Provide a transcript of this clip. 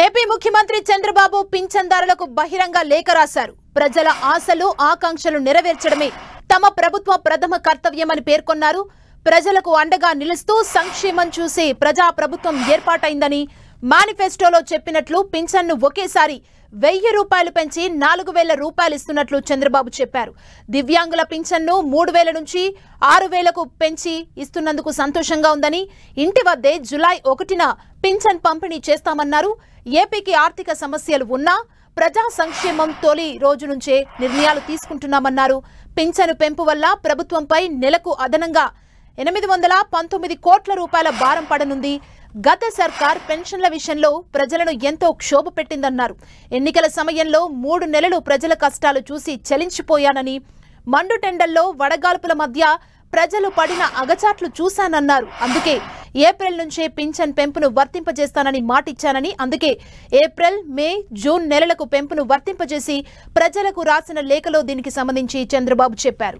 AP ముఖ్యమంత్రి చంద్రబాబు పింఛన్దారులకు బహిరంగ లేఖ రాశారు. ప్రజల ఆశలు ఆకాంక్షలు నెరవేర్చడమే తమ ప్రభుత్వ ప్రథమ కర్తవ్యమని పేర్కొన్నారు. ప్రజలకు అండగా నిలుస్తూ సంక్షేమం చూసే ప్రజా ప్రభుత్వం ఏర్పాటైందని మేనిఫెస్టోలో చెప్పినట్లు పింఛన్ను ఒకేసారి 1000 రూపాయలు పెంచి 4000 రూపాయలు ఇస్తున్నట్లు చంద్రబాబు చెప్పారు. దివ్యాంగుల పింఛన్ను 3000 నుంచి 6000కు పెంచి ఇస్తున్నందుకు సంతోషంగా ఉందని, ఇంటి వద్దే జూలై 1న పింఛన్ పంపిణీ చేస్తామన్నారు. ఏపీకి ఆర్థిక సమస్యలు ఉన్నా ప్రజా సంక్షేమం తొలి రోజు నుంచే నిర్ణయాలు తీసుకుంటున్నామన్నారు. పింఛను పెంపు వల్ల ప్రభుత్వంపై నెలకు అదనంగా 819 కోట్ల రూపాయల భారం పడనుంది. గత సర్కార్ పెన్షన్ల విషయంలో ప్రజలను ఎంతో క్షోభ పెట్టిందన్నారు. ఎన్నికల సమయంలో 3 నెలలు ప్రజల కష్టాలు చూసి చలించిపోయానని, మండుటెండల్లో వడగాల్పుల మధ్య ప్రజలు పడిన అగచాట్లు చూశానన్నారు. అందుకే ఏప్రిల్ నుంచే పింఛన్ పెంపును వర్తింపజేస్తానని మాటిచ్చానని, అందుకే ఏప్రిల్, మే, జూన్ నెలలకు పెంపును వర్తింపజేసి ప్రజలకు రాసిన లేఖలో దీనికి సంబంధించి చంద్రబాబు చెప్పారు.